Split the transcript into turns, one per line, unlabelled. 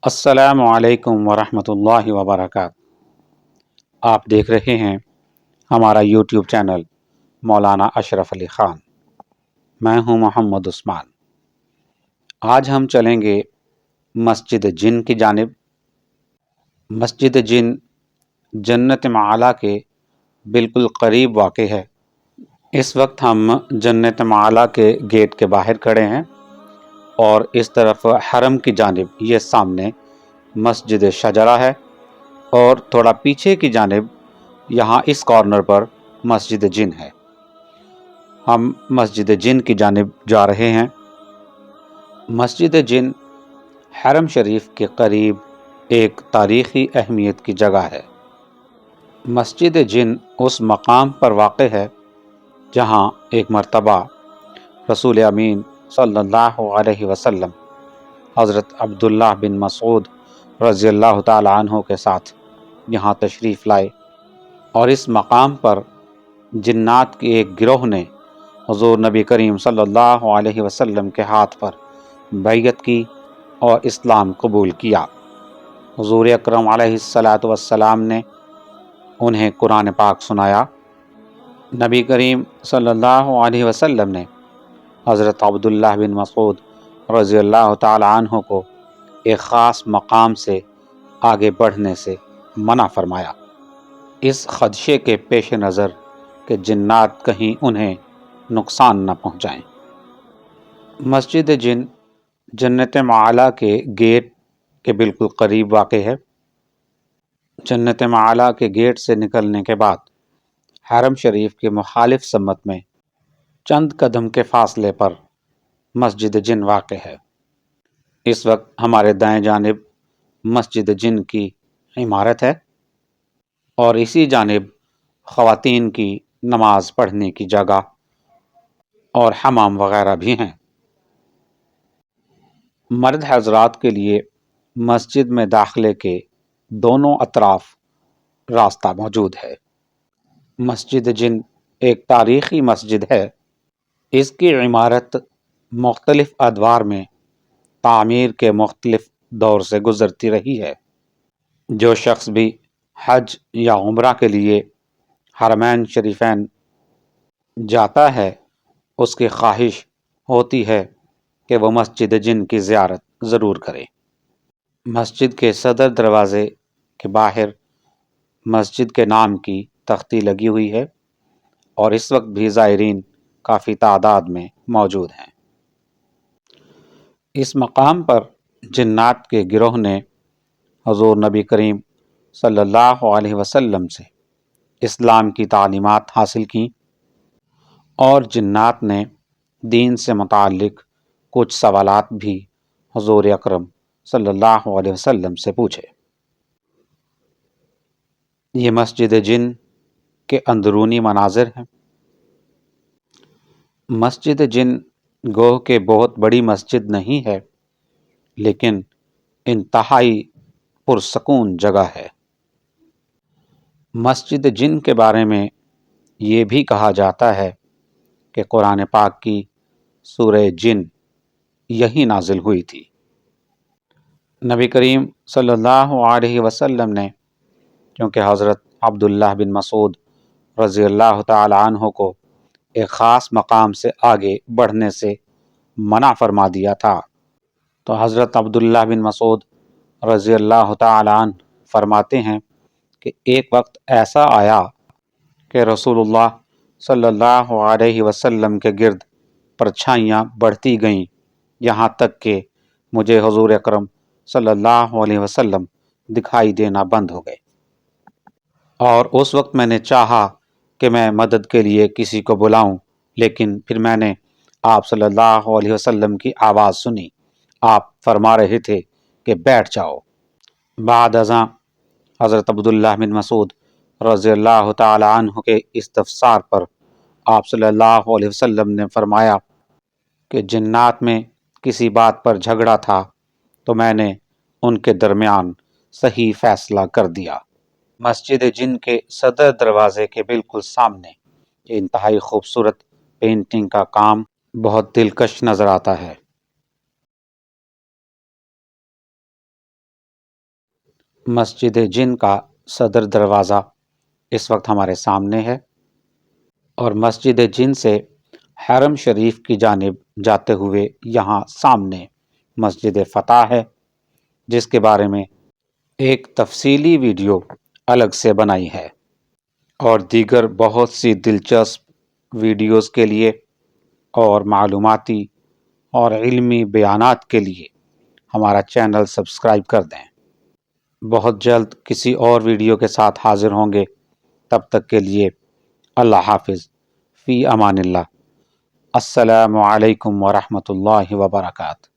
السلام علیکم ورحمۃ اللہ وبرکاتہ۔ آپ دیکھ رہے ہیں ہمارا یوٹیوب چینل مولانا اشرف علی خان۔ میں ہوں محمد عثمان۔ آج ہم چلیں گے مسجد جن کی جانب۔ مسجد جن جنت معالی کے بالکل قریب واقع ہے۔ اس وقت ہم جنت معالی کے گیٹ کے باہر کھڑے ہیں اور اس طرف حرم کی جانب یہ سامنے مسجد شجرہ ہے، اور تھوڑا پیچھے کی جانب یہاں اس کارنر پر مسجد جن ہے۔ ہم مسجد جن کی جانب جا رہے ہیں۔ مسجد جن حرم شریف کے قریب ایک تاریخی اہمیت کی جگہ ہے۔ مسجد جن اس مقام پر واقع ہے جہاں ایک مرتبہ رسول امین صلی اللہ علیہ وسلم حضرت عبداللہ بن مسعود رضی اللہ تعالی عنہ کے ساتھ یہاں تشریف لائے، اور اس مقام پر جنات کی ایک گروہ نے حضور نبی کریم صلی اللہ علیہ وسلم کے ہاتھ پر بیعت کی اور اسلام قبول کیا۔ حضور اکرم علیہ السلام نے انہیں قرآن پاک سنایا۔ نبی کریم صلی اللہ علیہ وسلم نے حضرت عبداللہ بن مسعود رضی اللہ تعالی عنہ کو ایک خاص مقام سے آگے بڑھنے سے منع فرمایا، اس خدشے کے پیش نظر کہ جنات کہیں انہیں نقصان نہ پہنچائیں۔ مسجد جن جنت معالی کے گیٹ کے بالکل قریب واقع ہے۔ جنت معالی کے گیٹ سے نکلنے کے بعد حرم شریف کے مخالف سمت میں چند قدم کے فاصلے پر مسجد جن واقع ہے۔ اس وقت ہمارے دائیں جانب مسجد جن کی عمارت ہے، اور اسی جانب خواتین کی نماز پڑھنے کی جگہ اور حمام وغیرہ بھی ہیں۔ مرد حضرات کے لیے مسجد میں داخلے کے دونوں اطراف راستہ موجود ہے۔ مسجد جن ایک تاریخی مسجد ہے۔ اس کی عمارت مختلف ادوار میں تعمیر کے مختلف دور سے گزرتی رہی ہے۔ جو شخص بھی حج یا عمرہ کے لیے حرمین شریفین جاتا ہے، اس کی خواہش ہوتی ہے کہ وہ مسجد جن کی زیارت ضرور کرے۔ مسجد کے صدر دروازے کے باہر مسجد کے نام کی تختی لگی ہوئی ہے، اور اس وقت بھی زائرین کافی تعداد میں موجود ہیں۔ اس مقام پر جنات کے گروہ نے حضور نبی کریم صلی اللہ علیہ وسلم سے اسلام کی تعلیمات حاصل کیں، اور جنات نے دین سے متعلق کچھ سوالات بھی حضور اکرم صلی اللہ علیہ وسلم سے پوچھے۔ یہ مسجد جن کے اندرونی مناظر ہیں۔ مسجد جن گوہ کہ بہت بڑی مسجد نہیں ہے، لیکن انتہائی پرسکون جگہ ہے۔ مسجد جن کے بارے میں یہ بھی کہا جاتا ہے کہ قرآن پاک کی سورہ جن یہی نازل ہوئی تھی۔ نبی کریم صلی اللہ علیہ وسلم نے کیونکہ حضرت عبداللہ بن مسعود رضی اللہ تعالی عنہ کو ایک خاص مقام سے آگے بڑھنے سے منع فرما دیا تھا، تو حضرت عبداللہ بن مسعود رضی اللہ تعالی عنہ فرماتے ہیں کہ ایک وقت ایسا آیا کہ رسول اللہ صلی اللہ علیہ وسلم کے گرد پرچھائیاں بڑھتی گئیں، یہاں تک کہ مجھے حضور اکرم صلی اللہ علیہ وسلم دکھائی دینا بند ہو گئے، اور اس وقت میں نے چاہا کہ میں مدد کے لیے کسی کو بلاؤں، لیکن پھر میں نے آپ صلی اللہ علیہ وسلم کی آواز سنی۔ آپ فرما رہے تھے کہ بیٹھ جاؤ۔ بعد ازاں حضرت عبداللہ بن مسعود رضی اللہ تعالی عنہ کے استفسار پر آپ صلی اللہ علیہ وسلم نے فرمایا کہ جنات میں کسی بات پر جھگڑا تھا، تو میں نے ان کے درمیان صحیح فیصلہ کر دیا۔ مسجد جن کے صدر دروازے کے بالکل سامنے یہ انتہائی خوبصورت پینٹنگ کا کام بہت دلکش نظر آتا ہے۔ مسجد جن کا صدر دروازہ اس وقت ہمارے سامنے ہے، اور مسجد جن سے حرم شریف کی جانب جاتے ہوئے یہاں سامنے مسجد فتح ہے، جس کے بارے میں ایک تفصیلی ویڈیو الگ سے بنائی ہے، اور دیگر بہت سی دلچسپ ویڈیوز کے لیے اور معلوماتی اور علمی بیانات کے لیے ہمارا چینل سبسکرائب کر دیں۔ بہت جلد کسی اور ویڈیو کے ساتھ حاضر ہوں گے، تب تک کے لیے اللہ حافظ، فی امان اللہ، السلام علیکم ورحمۃ اللہ وبرکاتہ۔